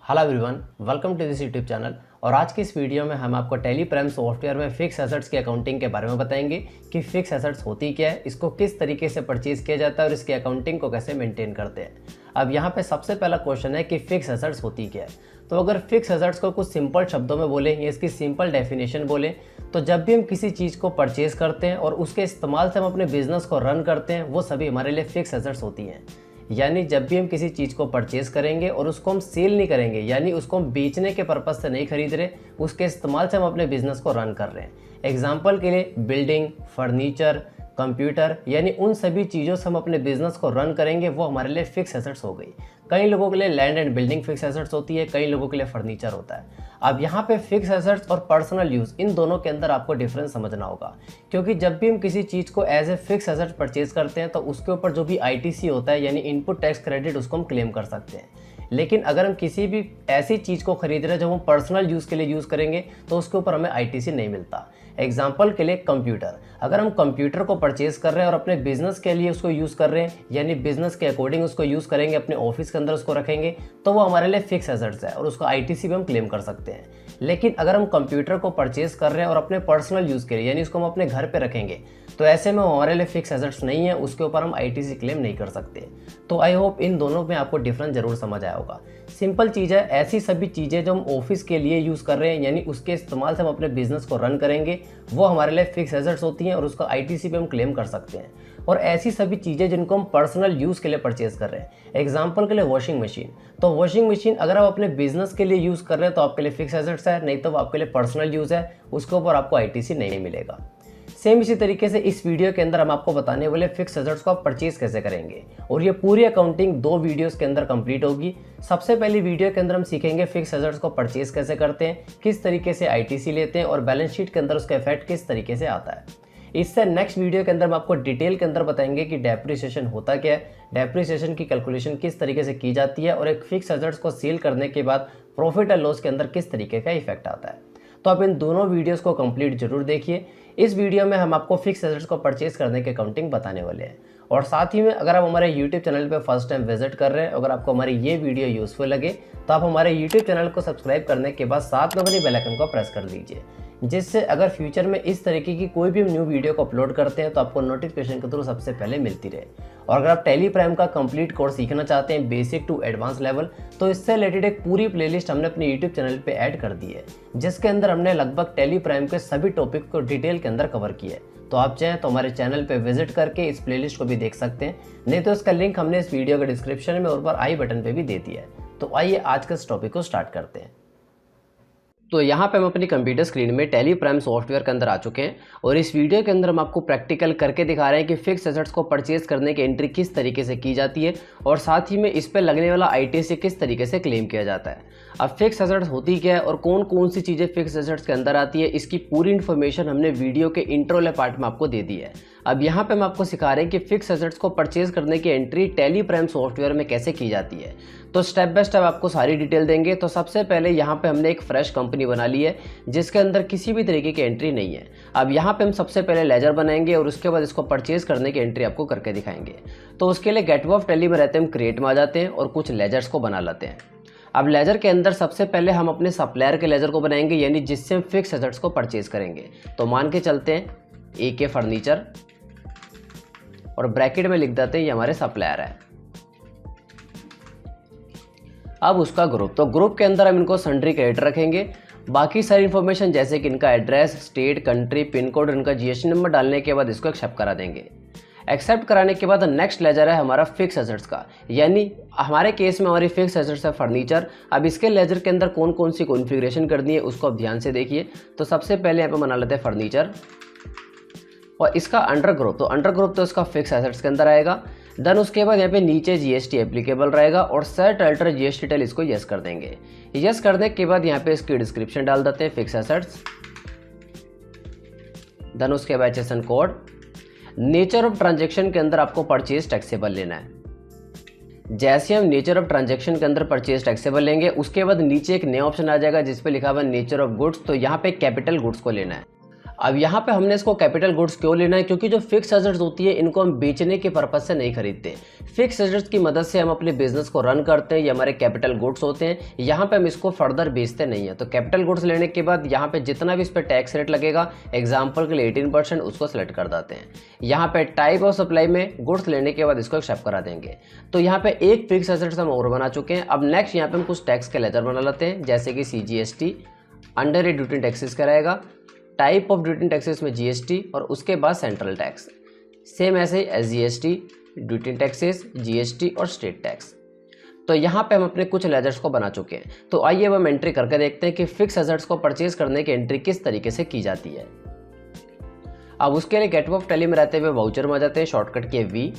Hello everyone, welcome to this YouTube channel. और आज की इस वीडियो में हम आपको टैली प्राइम सॉफ्टवेयर में फिक्स एसेट्स की अकाउंटिंग के बारे में बताएंगे कि फिक्स एसेट्स होती क्या है, इसको किस तरीके से परचेज किया जाता है और इसकी अकाउंटिंग को कैसे मेंटेन करते हैं। अब यहाँ पे सबसे पहला क्वेश्चन है कि फिक्स एसेट्स होती क्या है। तो अगर फिक्स एसेट्स को कुछ सिंपल शब्दों में बोलें या इसकी सिंपल डेफिनेशन बोलें तो जब भी हम किसी चीज़ को परचेज करते हैं और उसके इस्तेमाल से हम अपने बिजनेस को रन करते हैं, वो सभी हमारे लिए फिक्स एसेट्स होती हैं। यानी जब भी हम किसी चीज़ को परचेज करेंगे और उसको हम सेल नहीं करेंगे, यानी उसको हम बेचने के पर्पज़ से नहीं खरीद रहे, उसके इस्तेमाल से हम अपने बिजनेस को रन कर रहे हैं। एग्जाम्पल के लिए बिल्डिंग, फर्नीचर, कंप्यूटर, यानी उन सभी चीज़ों से हम अपने बिजनेस को रन करेंगे, वो हमारे लिए फिक्स एसेट्स हो गई। कई लोगों के लिए land and building fix assets होती है, कई लोगों के लिए फर्नीचर होता है। अब यहाँ पे फिक्स एसेट्स और पर्सनल यूज़, इन दोनों के अंदर आपको डिफरेंस समझना होगा, क्योंकि जब भी हम किसी चीज़ को as a fix asset purchase करते हैं तो उसके ऊपर जो भी आईटीसी होता है यानी इनपुट टैक्स क्रेडिट, उसको हम क्लेम कर सकते हैं। लेकिन अगर हम किसी भी ऐसी चीज़ को खरीद रहे हैं जो हम पर्सनल यूज़ के लिए यूज़ करेंगे तो उसके ऊपर हमें आईटीसी नहीं मिलता। एग्जाम्पल के लिए कंप्यूटर, अगर हम कंप्यूटर को परचेज कर रहे हैं और अपने बिजनेस के लिए उसको यूज़ कर रहे हैं, यानी बिजनेस के अकॉर्डिंग उसको यूज़ करेंगे, अपने ऑफिस के अंदर उसको रखेंगे, तो वो हमारे लिए फिक्स एसेट्स है और उसको आईटीसी भी हम क्लेम कर सकते हैं। लेकिन अगर हम कंप्यूटर को परचेज कर रहे हैं और अपने पर्सनल यूज़ के लिए, यानी उसको हम अपने घर पे रखेंगे, तो ऐसे में हमारे लिए फिक्स एसेट्स नहीं है, उसके ऊपर हम आईटीसी क्लेम नहीं कर सकते। तो आई होप इन दोनों में आपको डिफरेंस जरूर समझ आया होगा। सिंपल चीज़ है, ऐसी सभी चीज़ें जो हम ऑफिस के लिए यूज़ कर रहे हैं, यानी उसके इस्तेमाल से हम अपने बिजनेस को रन करेंगे, वो हमारे लिए फिक्स एसेट्स होती हैं और उसको आईटीसी पे हम क्लेम कर सकते हैं। और ऐसी सभी चीज़ें जिनको हम पर्सनल यूज़ के लिए परचेज कर रहे हैं, एग्जांपल के लिए वॉशिंग मशीन, तो वॉशिंग मशीन अगर आप अपने बिजनेस के लिए यूज़ कर रहे हैं तो आपके लिए फिक्स एसेट्स है, नहीं तो आपके लिए पर्सनल यूज़ है, उसके ऊपर आपको आईटीसी नहीं मिलेगा। सेम इसी तरीके से इस वीडियो के अंदर हम आपको बताने वाले फिक्स एसेट्स को आप परचेज कैसे करेंगे, और ये पूरी अकाउंटिंग 2 वीडियोस के अंदर कंप्लीट होगी। सबसे पहली वीडियो के अंदर हम सीखेंगे फिक्स एसेट्स को परचेज कैसे करते हैं, किस तरीके से आईटीसी लेते हैं और बैलेंस शीट के अंदर उसका इफेक्ट किस तरीके से आता है। इससे नेक्स्ट वीडियो के अंदर हम आपको डिटेल के अंदर बताएंगे कि डेप्रिसिएशन होता क्या है, डेप्रिसिएशन की कैलकुलेशन किस तरीके से की जाती है और एक फिक्स एसेट्स को सेल करने के बाद प्रॉफिट एंड लॉस के अंदर किस तरीके का इफेक्ट आता है। तो आप इन दोनों वीडियोस को कंप्लीट जरूर देखिए। इस वीडियो में हम आपको फिक्स एसेट्स को परचेज करने के अकाउंटिंग बताने वाले हैं। और साथ ही में अगर आप हमारे YouTube चैनल पे फर्स्ट टाइम विजिट कर रहे हैं, अगर आपको हमारी ये वीडियो यूजफुल लगे तो आप हमारे YouTube चैनल को सब्सक्राइब करने के बाद साथ में बनी बेल आइकन को प्रेस कर दीजिए, जिससे अगर फ्यूचर में इस तरीके की कोई भी न्यू वीडियो को अपलोड करते हैं तो आपको नोटिफिकेशन के थ्रू सबसे पहले मिलती रहे। और अगर आप टैली प्राइम का कंप्लीट कोर्स सीखना चाहते हैं बेसिक टू एडवांस लेवल, तो इससे रिलेटेड एक पूरी प्लेलिस्ट हमने अपने यूट्यूब चैनल पे ऐड कर दी है, जिसके अंदर हमने लगभग टैली प्राइम के सभी टॉपिक को डिटेल के अंदर कवर किया है। तो आप चाहें तो हमारे चैनल पे विजिट करके इस प्लेलिस्ट को भी देख सकते हैं, नहीं तो इसका लिंक हमने इस वीडियो के डिस्क्रिप्शन में और ऊपर आई बटन पे भी दे दिया है। तो आइए आज के इस टॉपिक को स्टार्ट करते हैं। तो यहाँ पे हम अपनी कंप्यूटर स्क्रीन में टैली प्राइम सॉफ्टवेयर के अंदर आ चुके हैं और इस वीडियो के अंदर हम आपको प्रैक्टिकल करके दिखा रहे हैं कि फिक्स एसेट्स को परचेज करने की एंट्री किस तरीके से की जाती है और साथ ही में इस पे लगने वाला आईटीसी किस तरीके से क्लेम किया जाता है। अब फिक्स एसेट्स होती क्या है और कौन कौन सी चीज़ें फिक्स एसेट्स के अंदर आती है, इसकी पूरी इन्फॉर्मेशन हमने वीडियो के इंट्रो वाले पार्ट में आपको दे दी है। अब यहाँ पे हम आपको सिखा रहे हैं कि फिक्स एसेट्स को परचेज करने की एंट्री टैली प्राइम सॉफ्टवेयर में कैसे की जाती है। तो स्टेप बाय स्टेप आपको सारी डिटेल देंगे। तो सबसे पहले यहाँ पे हमने एक फ्रेश कंपनी बना ली है जिसके अंदर किसी भी तरीके की एंट्री नहीं है। अब यहाँ पे हम सबसे पहले लेजर बनाएंगे और उसके बाद इसको परचेज करने की एंट्री आपको करके दिखाएंगे। तो उसके लिए गेटवे ऑफ टैली में रहते हैं, हम क्रिएट में आ जाते हैं और कुछ लेजर्स को बना लेते हैं। अब लेजर के अंदर सबसे पहले हम अपने सप्लायर के लेजर को बनाएंगे, यानी जिससे हम फिक्स एसेट्स को परचेज करेंगे। तो मान के चलते हैं AK फर्नीचर और ब्रैकेट में लिख देते हैं ये हमारे सप्लायर है। अब उसका ग्रुप, तो ग्रुप के अंदर हम इनको सन्ड्री क्रेडिटर रखेंगे। बाकी सारी इन्फॉर्मेशन जैसे कि इनका address, state, country, pin code, इनका GST नंबर डालने के बाद इसको एक्सेप्ट करा देंगे। एक्सेप्ट कराने के बाद नेक्स्ट लेजर है हमारा फिक्स एसेट्स का, यानी हमारे केस में हमारी फिक्स एसेट्स है फर्नीचर। अब इसके लेजर के अंदर कौन कौन सी कॉन्फ़िगरेशन करनी है उसको आप ध्यान से देखिए। तो सबसे पहले यहाँ पे बना लेते हैं फर्नीचर और इसका अंडर ग्रुप, तो अंडर ग्रुप तो इसका फिक्स एसेट्स के अंदर आएगा। देन उसके बाद यहाँ पे नीचे GST एप्लीकेबल रहेगा और सेट अल्टर GST टेल इसको यस कर देंगे। यस करने के बाद यहाँ पे इसकी डिस्क्रिप्शन डाल देते हैं फिक्स एसेट्स। देन उसके बाद HSN code, nature of transaction के अंदर आपको परचेज टैक्सेबल लेना है। जैसे हम नेचर ऑफ ट्रांजेक्शन के अंदर परचेज टैक्सेबल लेंगे उसके बाद नीचे एक नया ऑप्शन आ जाएगा जिस पे लिखा हुआ है नेचर ऑफ गुड्स, तो यहाँ पे कैपिटल गुड्स को लेना है। अब यहाँ पे हमने इसको कैपिटल गुड्स क्यों लेना है, क्योंकि जो फिक्स एसेट्स होती है इनको हम बेचने के पर्पज से नहीं खरीदते। फिक्स एसेट्स की मदद से हम अपने बिजनेस को रन करते हैं, ये हमारे कैपिटल गुड्स होते हैं। यहाँ पे हम इसको फर्दर बेचते नहीं है। तो कैपिटल गुड्स लेने के बाद यहाँ पे जितना भी इस पर टैक्स रेट लगेगा, एग्जाम्पल के लिए 18%, उसको सिलेक्ट कर देते हैं। यहाँ पे टाइप ऑफ सप्लाई में गुड्स लेने के बाद इसको एक्सेप्ट करा देंगे। तो यहाँ पे एक फिक्स एसेट्स हम और बना चुके हैं। अब नेक्स्ट यहाँ पे हम कुछ टैक्स के लेजर बना लेते हैं, जैसे कि CGST, under a duty taxes का रहेगा, टाइप ऑफ ड्यूटी टैक्सेस में GST और उसके बाद सेंट्रल टैक्स, सेम ऐसे ही SGST, ड्यूटी टैक्सेस, GST और स्टेट टैक्स। तो यहाँ पे हम अपने कुछ लेजर्स को बना चुके हैं। तो आइए अब हम एंट्री करके देखते हैं कि फिक्स एसेट्स को परचेज करने की एंट्री किस तरीके से की जाती है। अब उसके लिए गेटवे ऑफ टैली में रहते हुए वाउचर में आ जाते हैं, शॉर्टकट की V।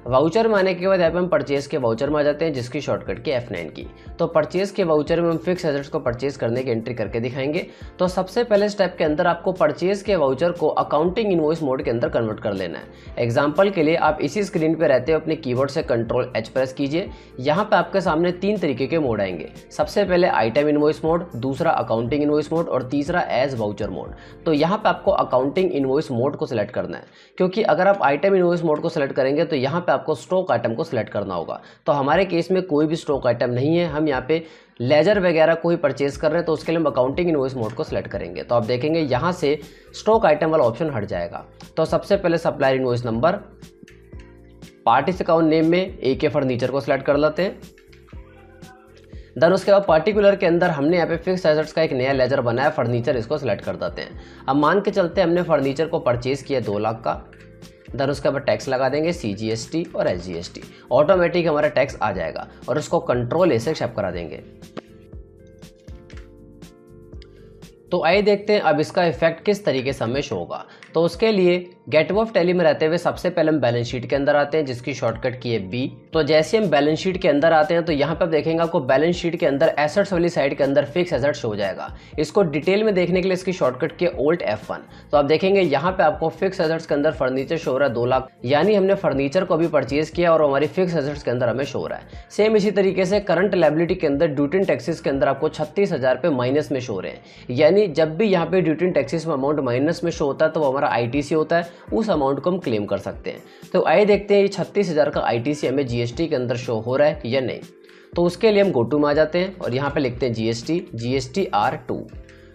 वाउचर में आने के बाद यहाँ पे हम परचेज के वाउचर में आ जाते हैं, जिसकी शॉर्टकट की F9 की। तो परचेज के वाउचर में हम फिक्स एसेट्स को परचेज करने की एंट्री करके दिखाएंगे। तो सबसे पहले स्टेप के अंदर आपको परचेज के वाउचर को अकाउंटिंग इनवॉइस मोड के अंदर कन्वर्ट कर लेना है। एग्जाम्पल के लिए आप इसी स्क्रीन पे रहते हो अपने कीबोर्ड से Ctrl+H प्रेस कीजिए। यहाँ पे आपके सामने 3 तरीके के मोड आएंगे। सबसे पहले आइटम इनवॉइस मोड, दूसरा अकाउंटिंग इनवॉइस मोड और तीसरा एज वाउचर मोड। तो यहाँ पे आपको अकाउंटिंग इनवॉइस मोड को सिलेक्ट करना है, क्योंकि अगर आप आइटम इनवॉइस मोड को सिलेक्ट करेंगे तो यहाँ पे आपको स्टॉक आइटम को सिलेक्ट करना होगा। तो हमारे केस में कोई भी स्टॉक आइटम नहीं है, हम यहाँ पे लेजर वगैरह कोई परचेज कर रहे हैं, तो उसके लिए हम अकाउंटिंग इनवॉइस मोड को सिलेक्ट करेंगे। तो आप देखेंगे यहाँ से स्टॉक आइटम वाला ऑप्शन हट जाएगा। तो सबसे पहले supplier invoice number, parties account name में AK फर्नीचर को सिलेक्ट कर लेते हैं। देन उसके बाद पार्टिकुलर के अंदर हमने यहाँ पे फिक्स एसेट्स का एक नया लेजर बनाया, फर्नीचर, इसको सिलेक्ट कर देते हैं। अब मान के चलते हमने फर्नीचर को परचेज किया 2 लाख का। देन उसके बाद टैक्स लगा देंगे CGST और SGST, ऑटोमेटिक हमारा टैक्स आ जाएगा और उसको Ctrl+A से एक्सेप्ट करा देंगे। तो आइए देखते हैं अब इसका इफेक्ट किस तरीके से हमें शो होगा। तो उसके लिए गेटवे ऑफ टैली में रहते हुए सबसे पहले हम बैलेंस शीट के अंदर आते हैं, जिसकी शॉर्टकट की है B। तो जैसे हम बैलेंस शीट के अंदर आते हैं तो यहाँ पे आप देखेंगे आपको बैलेंस शीट के अंदर एसेट्स वाली साइड के अंदर फिक्स एसेट्स शो हो जाएगा। इसको डिटेल में देखने के लिए इसकी शॉर्टकट की Alt+F1। तो आप देखेंगे यहाँ पे आपको फिक्स एसेट्स के अंदर फर्नीचर शो हो रहा है 2 लाख, यानी हमने फर्नीचर को अभी परचेज किया और हमारी फिक्स एसेट्स के अंदर हमें शो हो रहा है। सेम इसी तरीके से करंट लायबिलिटी के अंदर ड्यूटी टैक्सेस के अंदर आपको 36,000 रुपये माइनस में शो हो रहे हैं, यानी जब भी यहाँ पे ड्यूटी टैक्सेस में अमाउंट माइनस में शो होता है तो वो हमारा ITC होता है, उस अमाउंट को हम क्लेम कर सकते हैं। तो आइए देखते हैं ये 36,000 का ITC हमें GST के अंदर शो हो रहा है या नहीं। तो उसके लिए हम गो टू में आ जाते हैं और यहाँ पे लिखते हैं GST R2।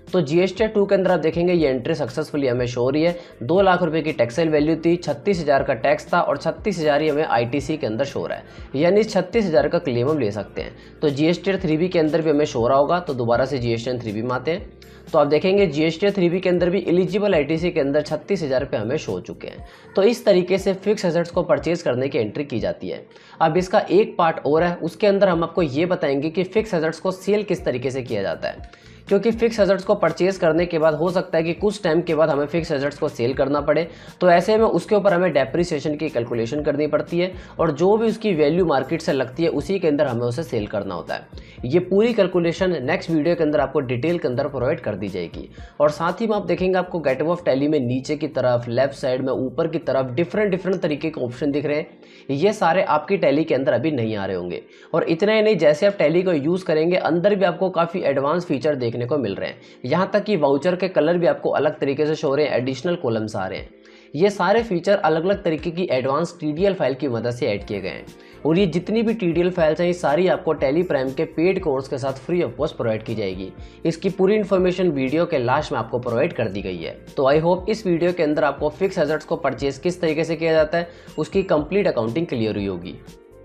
तो GST2 के अंदर आप देखेंगे ये एंट्री सक्सेसफुली हमें शो हो रही है। 2 लाख रुपए की टैक्सेल वैल्यू थी, 36,000 का टैक्स था और 36,000 ही हमें ITC के अंदर शो हो रहा है, यानी 36,000 का क्लेम हम ले सकते हैं। तो GST3B के अंदर भी हमें शो हो रहा होगा। तो दोबारा से GST3B में आते हैं तो आप देखेंगे GST3B के अंदर भी एलिजिबल ITC के अंदर 36,000 रुपये हमें शो हो चुके हैं। तो इस तरीके से फिक्स एसेट्स को परचेज करने की एंट्री की जाती है। अब इसका एक पार्ट और है, उसके अंदर हम आपको ये बताएंगे कि फिक्स एसेट्स को सेल किस तरीके से किया जाता है, क्योंकि फिक्स एसेट्स को परचेज करने के बाद हो सकता है कि कुछ टाइम के बाद हमें फिक्स एसेट्स को सेल करना पड़े। तो ऐसे में उसके ऊपर हमें डेप्रिसिएशन की कैलकुलेशन करनी पड़ती है और जो भी उसकी वैल्यू मार्केट से लगती है उसी के अंदर हमें उसे सेल करना होता है। ये पूरी कैलकुलेशन नेक्स्ट वीडियो के अंदर आपको डिटेल के अंदर प्रोवाइड कर दी जाएगी। और साथ ही में आप देखेंगे आपको गेटवे ऑफ टैली में नीचे की तरफ, लेफ्ट साइड में, ऊपर की तरफ डिफरेंट तरीके के ऑप्शन दिख रहे हैं। ये सारे आपकी टैली के अंदर अभी नहीं आ रहे होंगे। और इतना ही नहीं, जैसे आप टैली को यूज़ करेंगे अंदर भी आपको काफ़ी एडवांस फीचर देखने को मिल रहे हैं। यहाँ तक कि वाउचर के कलर भी आपको अलग तरीके से शो हो रहे हैं, एडिशनल कॉलम्स आ रहे हैं। ये सारे फीचर अलग अलग तरीके की एडवांस TDL फाइल की मदद से ऐड किए गए हैं। और ये जितनी भी TDL फाइल्स हैं ये सारी आपको टैली प्राइम के पेड कोर्स के साथ फ्री ऑफ कॉस्ट प्रोवाइड की जाएगी। इसकी पूरी इन्फॉर्मेशन वीडियो के लास्ट में आपको प्रोवाइड कर दी गई है। तो आई होप इस वीडियो के अंदर आपको फिक्स एसेट्स को परचेज किस तरीके से किया जाता है उसकी कंप्लीट अकाउंटिंग क्लियर हुई होगी।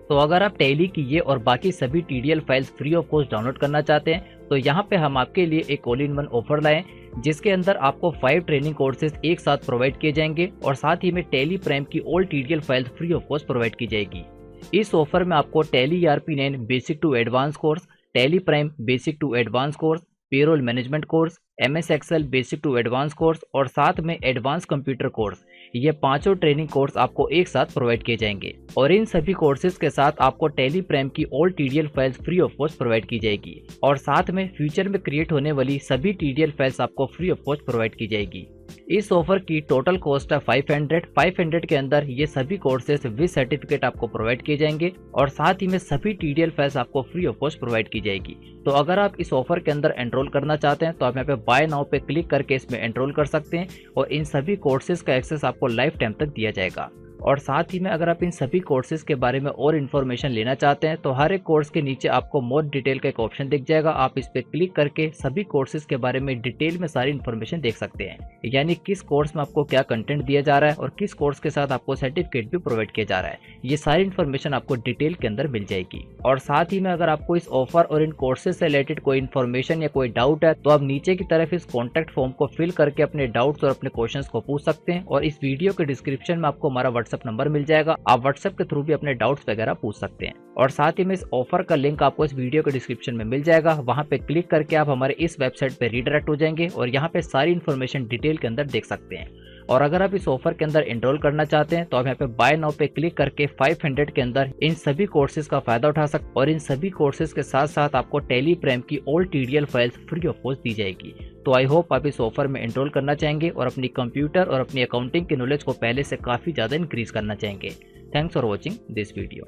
तो अगर आप टैली की ये और बाकी सभी TDL files free of cost download करना चाहते हैं तो यहाँ पे हम आपके लिए एक ऑल इन वन ऑफर लाए, जिसके अंदर आपको 5 ट्रेनिंग कोर्सेज एक साथ प्रोवाइड किए जाएंगे और साथ ही में टैली प्राइम की all TDL files free of cost provide की जाएगी। इस ऑफर में आपको Tally ERP9 basic to advance course, Tally Prime basic to advance course, payroll management course, MS Excel basic to advance course और साथ में advance computer course, ये 5 training course आपको एक साथ प्रोवाइड किए जाएंगे। और इन सभी कोर्सेज के साथ आपको टैली प्राइम की all TDL files free of cost provide की जाएगी और साथ में फ्यूचर में क्रिएट होने वाली सभी TDL फाइल्स आपको फ्री ऑफ कॉस्ट प्रोवाइड की जाएगी। इस ऑफर की टोटल कॉस्ट है 500 के अंदर ये सभी कोर्सेज विद सर्टिफिकेट आपको प्रोवाइड किए जाएंगे और साथ ही में सभी टीडीएल फाइल्स आपको फ्री ऑफ कॉस्ट प्रोवाइड की जाएगी। तो अगर आप इस ऑफर के अंदर एनरोल करना चाहते हैं तो आप यहाँ पे बाय नाउ पे क्लिक करके इसमें एनरोल कर सकते हैं और इन सभी कोर्सेज का एक्सेस आपको लाइफ टाइम तक दिया जाएगा। और साथ ही में अगर आप इन सभी कोर्सेज के बारे में और इन्फॉर्मेशन लेना चाहते हैं तो हर एक कोर्स के नीचे आपको मोर डिटेल का एक ऑप्शन दिख जाएगा। आप इस पर क्लिक करके सभी कोर्सेज के बारे में डिटेल में सारी इन्फॉर्मेशन देख सकते हैं, यानी किस कोर्स में आपको क्या कंटेंट दिया जा रहा है और किस कोर्स के साथ आपको सर्टिफिकेट भी प्रोवाइड किया जा रहा है। ये सारी इन्फॉर्मेशन आपको डिटेल के अंदर मिल जाएगी। और साथ ही में अगर आपको इस ऑफर और इन कोर्सेज से रिलेटेड कोई इन्फॉर्मेशन या कोई डाउट है तो आप नीचे की तरफ इस कॉन्टैक्ट फॉर्म को फिल करके अपने डाउट्स और अपने क्वेश्चंस को पूछ सकते हैं। और इस वीडियो के डिस्क्रिप्शन में आपको हमारा व्हाट्सएप नंबर मिल जाएगा, आप व्हाट्सएप के थ्रू भी अपने डाउट्स वगैरह पूछ सकते हैं। और साथ ही में इस ऑफर का लिंक आपको इस वीडियो के डिस्क्रिप्शन में मिल जाएगा, वहां पे क्लिक करके आप हमारे इस वेबसाइट पे रीडायरेक्ट हो जाएंगे और यहाँ पे सारी इन्फॉर्मेशन डिटेल के अंदर देख सकते हैं। और अगर आप इस ऑफर के अंदर एनरोल करना चाहते हैं तो आप यहाँ पे बाय नाउ पे क्लिक करके 500 के अंदर इन सभी कोर्सेज का फायदा उठा सकते हैं और इन सभी कोर्सेज के साथ साथ आपको टेली प्राइम की all TDL files free of cost दी जाएगी। तो आई होप आप इस ऑफर में एनरोल करना चाहेंगे और अपनी कंप्यूटर और अपनी अकाउंटिंग की नॉलेज को पहले से काफी ज्यादा इंक्रीज करना चाहेंगे। Thanks for watching this video.